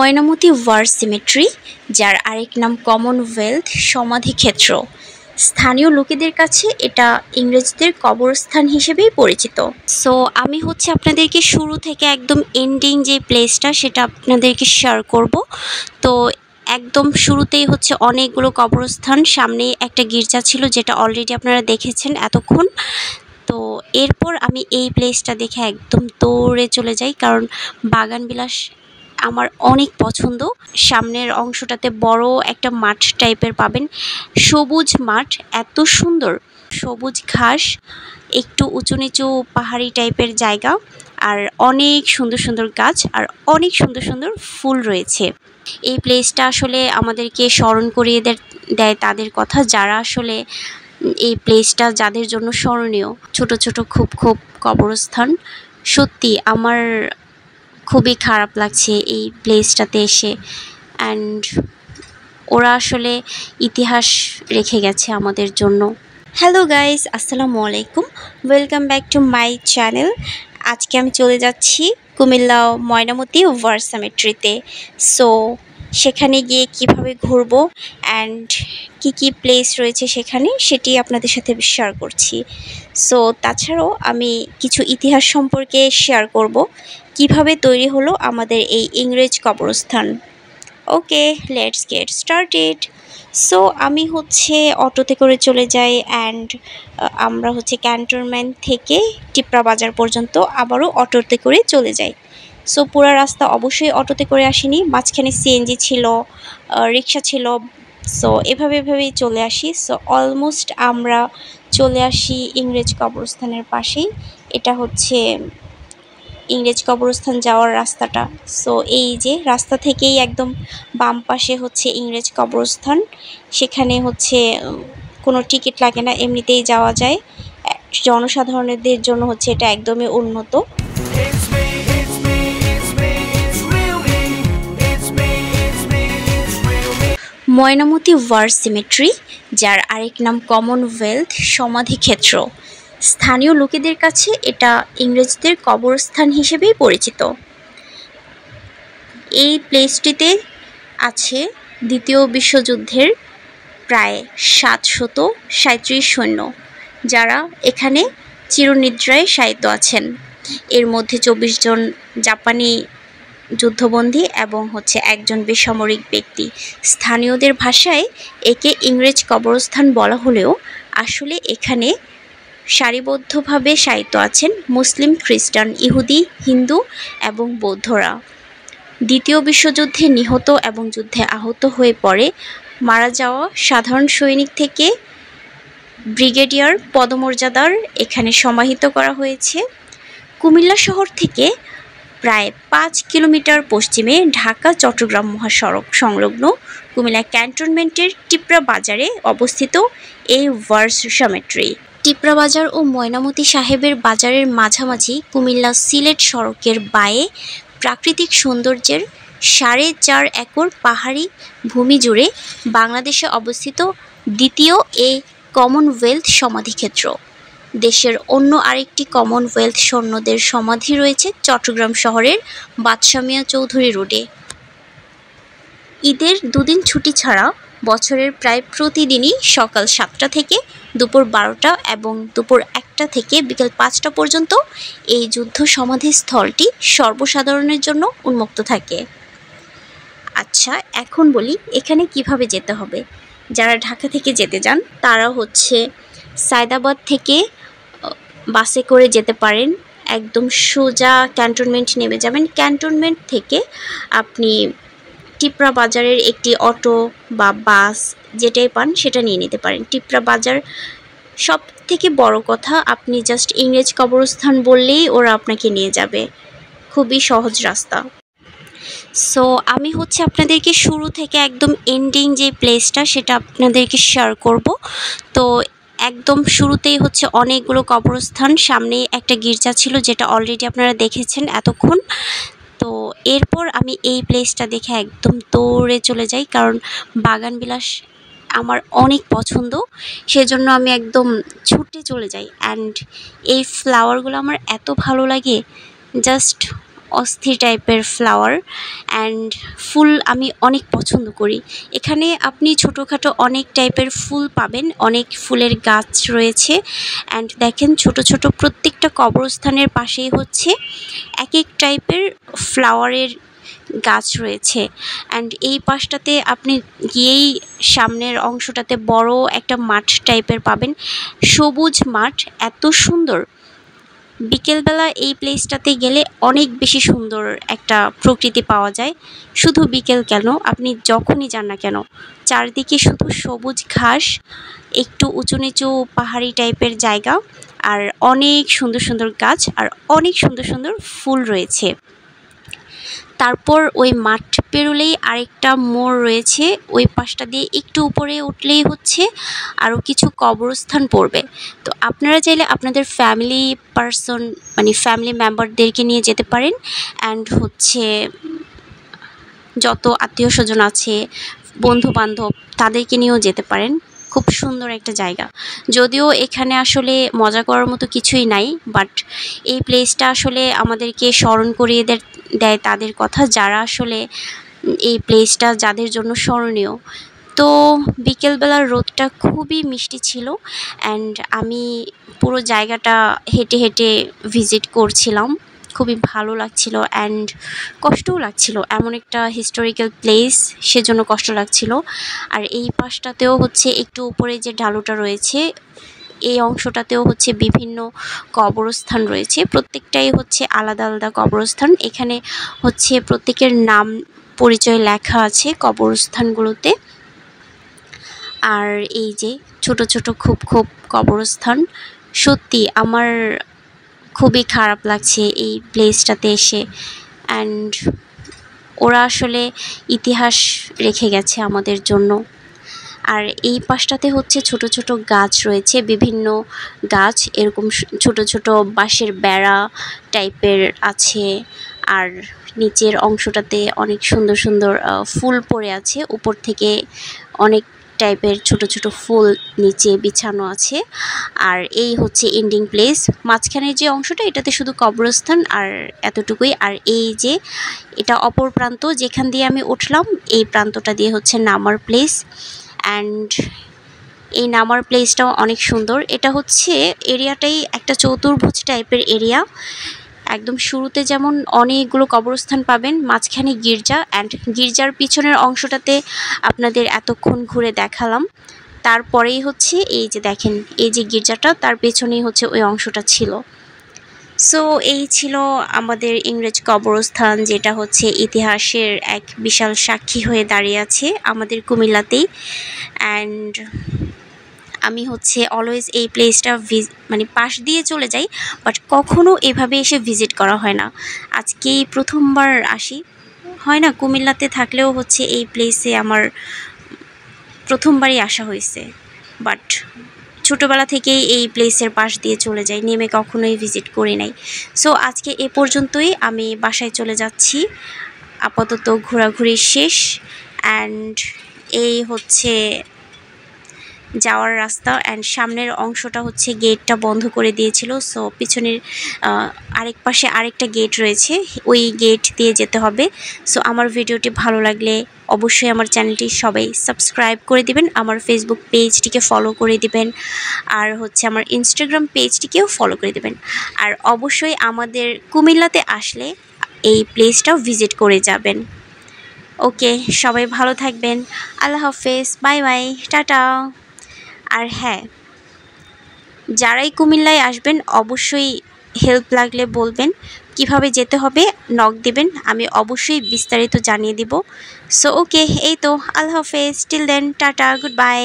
Mainamati war symmetry, যার আরেক নাম কমনওয়েলথ সমাধিক্ষেত্র, স্থানীয় লোকেদের কাছে এটা ইংরেজদের কবরস্থান হিসেবেই পরিচিত। সো আমি আপনাদেরকে শুরু থেকে একদম এন্ডিং যে প্লেসটা সেটা আপনাদেরকে শেয়ার করব। তো একদম শুরুতেই অনেকগুলো কবরস্থান, সামনে একটা গির্জা ছিল যেটা অলরেডি আপনারা দেখেছেন এতক্ষণ। তো এরপর আমি এই প্লেসটা দেখে একদম দৌড়ে চলে যাই, কারণ বাগানবিলাস আমার অনেক পছন্দ। সামনের অংশটাতে বড় একটা মাঠ টাইপের পাবেন, সবুজ মাঠ, এত সুন্দর সবুজ ঘাস, একটু উঁচু নিচু পাহাড়ি টাইপের জায়গা, আর অনেক সুন্দর সুন্দর গাছ আর অনেক সুন্দর সুন্দর ফুল রয়েছে। এই প্লেসটা আসলে আমাদেরকে স্মরণ করিয়ে দেয় তাদের কথা, যারা আসলে এই প্লেসটা যাদের জন্য স্মরণীয়। ছোট ছোট খুব খুব কবরস্থান, সত্যি আমার খুবই খারাপ লাগছে এই প্লেসটাতে এসে। অ্যান্ড ওরা আসলে ইতিহাস রেখে গেছে আমাদের জন্য। হ্যালো গাইস, আসসালামু আলাইকুম, welcome back to my channel. আজকে আমি চলে যাচ্ছি কুমিল্লা ময়নামতি ওয়ার সিমেট্রিতে। সো সেখানে গিয়ে কিভাবে ঘুরবো অ্যান্ড কি প্লেস রয়েছে সেখানে, সেটি আপনাদের সাথে শেয়ার করছি। সো তাছাড়াও আমি কিছু ইতিহাস সম্পর্কে শেয়ার করব, কিভাবে তৈরি হলো আমাদের এই ইংরেজ কবরস্থান। ওকে, লেটস গেট স্টার্টেড। সো আমি অটোতে করে চলে যাই, অ্যান্ড আমরা ক্যান্টনমেন্ট থেকে টিপরা বাজার পর্যন্ত আবারও অটোতে করে চলে যাই। সো পুরো রাস্তা অবশ্যই অটোতে করে আসিনি, মাঝখানে সিএনজি ছিল, রিক্সা ছিল। সো এভাবেই চলে আসি। সো অলমোস্ট আমরা চলে আসি ইংরেজ কবরস্থানের পাশেই। এটা ইংরেজ কবরস্থান যাওয়ার রাস্তাটা। সো এই যে রাস্তা থেকেই একদম বাম পাশে ইংরেজ কবরস্থান। সেখানে কোনো টিকিট লাগে না, এমনিতেই যাওয়া যায়। জনসাধারণদের জন্য এটা একদমই উন্নত। ময়নামতি ওয়ার সিমেট্রি, যার আরেক নাম কমনওয়েলথ সমাধিক্ষেত্র, স্থানীয় লোকেদের কাছে এটা ইংরেজদের কবরস্থান হিসেবেই পরিচিত। এই প্লেসটিতে আছে দ্বিতীয় বিশ্বযুদ্ধের প্রায় 737 সৈন্য, যারা এখানে চিরনিদ্রায় শায়িত আছেন। এর মধ্যে 24 জন জাপানি যুদ্ধবন্দী এবং একজন বেসামরিক ব্যক্তি। স্থানীয়দের ভাষায় একে ইংরেজ কবরস্থান বলা হলেও আসলে এখানে সারিবদ্ধভাবে শায়িত আছেন মুসলিম, খ্রিস্টান, ইহুদি, হিন্দু এবং বৌদ্ধরা। দ্বিতীয় বিশ্বযুদ্ধে নিহত এবং যুদ্ধে আহত হয়ে পড়ে মারা যাওয়া সাধারণ সৈনিক থেকে ব্রিগেডিয়ার পদমর্যাদার এখানে সমাহিত করা হয়েছে। কুমিল্লা শহর থেকে প্রায় 5 কিলোমিটার পশ্চিমে ঢাকা চট্টগ্রাম মহাসড়ক সংলগ্ন কুমিল্লা ক্যান্টনমেন্টের টিপরা বাজারে অবস্থিত এই ওয়ার সিমেট্রি। টিপরা বাজার ও ময়নামতি সাহেবের বাজারের মাঝামাঝি কুমিল্লা সিলেট সড়কের বায়ে প্রাকৃতিক সৌন্দর্যের 4.5 একর পাহাড়ি ভূমি জুড়ে বাংলাদেশে অবস্থিত দ্বিতীয় এই কমনওয়েলথ সমাধিক্ষেত্র। দেশের অন্য আরেকটি কমনওয়েলথ সৈন্যদের সমাধি রয়েছে চট্টগ্রাম শহরের বাদশা মিয়া চৌধুরী রোডে। ঈদের 2 দিন ছুটি ছাড়া বছরের প্রায় প্রতিদিনই সকাল 7টা থেকে দুপুর 12টা এবং দুপুর 1টা থেকে বিকেল 5টা পর্যন্ত এই যুদ্ধ সমাধিস্থলটি সর্বসাধারণের জন্য উন্মুক্ত থাকে। আচ্ছা, এখন বলি এখানে কিভাবে যেতে হবে। যারা ঢাকা থেকে যেতে চান তারা সায়দাবাদ থেকে বাসে করে যেতে পারেন। একদম সোজা ক্যান্টনমেন্ট নেমে যাবেন। ক্যান্টনমেন্ট থেকে আপনি টিপরা বাজারের একটি অটো বা বাস যেটাই পান সেটা নিয়ে নিতে পারেন। টিপরা বাজার, সব থেকে বড় কথা, আপনি জাস্ট ইংরেজ কবরস্থান বললেই ওরা আপনাকে নিয়ে যাবে। খুবই সহজ রাস্তা। সো আমি আপনাদেরকে শুরু থেকে একদম এন্ডিং যে প্লেসটা সেটা আপনাদেরকে শেয়ার করব। তো একদম শুরুতেই অনেকগুলো কবরস্থান, সামনে একটা গির্জা ছিল যেটা অলরেডি আপনারা দেখেছেন এতক্ষণ। তো এরপর আমি এই প্লেসটা দেখে একদম দৌড়ে চলে যাই, কারণ বাগানবিলাস আমার অনেক পছন্দ, সেজন্য আমি একদম ছুটে চলে যাই। অ্যান্ড এই ফ্লাওয়ারগুলো আমার এত ভালো লাগে, জাস্ট অস্থির টাইপের ফ্লাওয়ার অ্যান্ড ফুল আমি অনেক পছন্দ করি। এখানে আপনি ছোটোখাটো অনেক টাইপের ফুল পাবেন, অনেক ফুলের গাছ রয়েছে। অ্যান্ড দেখেন ছোট ছোট প্রত্যেকটা কবরস্থানের পাশেই হচ্ছে এক এক টাইপের ফ্লাওয়ারের গাছ রয়েছে। অ্যান্ড এই পাশটাতে আপনি গিয়েই সামনের অংশটাতে বড় একটা মাঠ টাইপের পাবেন, সবুজ মাঠ, এত সুন্দর। বিকেলবেলা এই প্লেসটাতে গেলে অনেক বেশি সুন্দর একটা প্রকৃতি পাওয়া যায়। শুধু বিকেল কেন, আপনি যখনই যান না কেন, চারদিকে শুধু সবুজ ঘাস, একটু উঁচু নিচু পাহাড়ি টাইপের জায়গা, আর অনেক সুন্দর সুন্দর গাছ আর অনেক সুন্দর সুন্দর ফুল রয়েছে। তারপর ওই মাঠ পেরোলেই আরেকটা মোড় রয়েছে, ওই পাশটা দিয়ে একটু উপরে উঠলেই হচ্ছে আরও কিছু কবরস্থান পড়বে। তো আপনারা চাইলে আপনাদের ফ্যামিলি পারসন মানে ফ্যামিলি মেম্বারদেরকে নিয়ে যেতে পারেন। অ্যান্ড হচ্ছে যত আত্মীয় স্বজন আছে, বন্ধু বান্ধব, তাদেরকে নিয়েও যেতে পারেন। খুব সুন্দর একটা জায়গা। যদিও এখানে আসলে মজা করার মতো কিছুই নাই, বাট এই প্লেসটা আসলে আমাদেরকে স্মরণ করিয়ে দেয় তাদের কথা, যারা আসলে এই প্লেসটা যাদের জন্য স্মরণীয়। তো বিকেলবেলার রোদটা খুবই মিষ্টি ছিল অ্যান্ড আমি পুরো জায়গাটা হেঁটে হেঁটে ভিজিট করছিলাম। খুবই ভালো লাগছিল অ্যান্ড কষ্টও লাগছিল, এমন একটা হিস্টোরিক্যাল প্লেস, সেজন্য কষ্ট লাগছিল। আর এই পাশটাতেও হচ্ছে একটু উপরে যে ঢালুটা রয়েছে, এই অংশটাতেও হচ্ছে বিভিন্ন কবরস্থান রয়েছে, প্রত্যেকটাই হচ্ছে আলাদা আলাদা কবরস্থান। এখানে হচ্ছে প্রত্যেকের নাম পরিচয় লেখা আছে কবরস্থানগুলোতে। আর এই যে ছোট ছোট খুব খুব কবরস্থান, সত্যি আমার খুবই খারাপ লাগছে এই প্লেসটাতে এসে। অ্যান্ড ওরা আসলে ইতিহাস রেখে গেছে আমাদের জন্য। আর এই পাশটাতে হচ্ছে ছোট ছোট গাছ রয়েছে, বিভিন্ন গাছ, এরকম ছোট ছোট বাঁশের বেড়া টাইপের আছে। আর নিচের অংশটাতে অনেক সুন্দর সুন্দর ফুল পড়ে আছে, উপর থেকে অনেক টাইপের ছোট ছোট ফুল নিচে বিছানো আছে। আর এই হচ্ছে এন্ডিং প্লেস, মাঝখানের যে অংশটা এটাতে শুধু কবরস্থান আর এতটুকুই। আর এই যে এটা অপর প্রান্ত, যেখান দিয়ে আমি উঠলাম, এই প্রান্তটা দিয়ে হচ্ছে নামার প্লেস। অ্যান্ড এই নামার প্লেসটাও অনেক সুন্দর। এটা হচ্ছে এরিয়াটাই একটা চতুর্ভুজ টাইপের এরিয়া। একদম শুরুতে যেমন অনেকগুলো কবরস্থান পাবেন, মাঝখানে গির্জা, অ্যান্ড গির্জার পিছনের অংশটাতে আপনাদের এতক্ষণ ঘুরে দেখালাম। তারপরেই হচ্ছে এই যে দেখেন, এই যে গির্জাটা, তার পেছনেই হচ্ছে ওই অংশটা ছিল। সো এই ছিল আমাদের ইংরেজ কবরস্থান, যেটা হচ্ছে ইতিহাসের এক বিশাল সাক্ষী হয়ে দাঁড়িয়ে আছে আমাদের কুমিল্লাতেই। অ্যান্ড আমি হচ্ছে অলওয়েজ এই প্লেসটা মানে পাশ দিয়ে চলে যাই, বাট কখনো এভাবে এসে ভিজিট করা হয় না। আজকেই প্রথমবার আসি, হয় না, কুমিল্লাতে থাকলেও হচ্ছে এই প্লেসে আমার প্রথমবারই আসা হয়েছে, বাট ছোটোবেলা থেকেই এই প্লেসের পাশ দিয়ে চলে যাই, নেমে কখনোই ভিজিট করি নাই। সো আজকে এ পর্যন্তই, আমি বাসায় চলে যাচ্ছি, আপাতত ঘোরাঘুরি শেষ। অ্যান্ড এই হচ্ছে যাওয়ার রাস্তা, অ্যান্ড সামনের অংশটা হচ্ছে গেটটা বন্ধ করে দিয়েছিল, সো পিছনের আরেক পাশে আরেকটা গেট রয়েছে, ওই গেট দিয়ে যেতে হবে। সো আমার ভিডিওটি ভালো লাগলে অবশ্যই আমার চ্যানেলটি সবাই সাবস্ক্রাইব করে দিবেন, আমার ফেসবুক পেজটিকে ফলো করে দিবেন, আর হচ্ছে আমার ইনস্টাগ্রাম পেজটিকেও ফলো করে দিবেন। আর অবশ্যই আমাদের কুমিল্লাতে আসলে এই প্লেসটাও ভিজিট করে যাবেন। ওকে, সবাই ভালো থাকবেন, আল্লাহ হাফেজ, বাই বাই, টাটা। আর হ্যাঁ, যারাই কুমিল্লায় আসবেন অবশ্যই হেল্প লাগলে বলবেন, কিভাবে যেতে হবে নক দিবেন, আমি অবশ্যই বিস্তারিত জানিয়ে দিব। সো ওকে, এই তো, আল্লাহ হাফেজ, till then, tata, good by.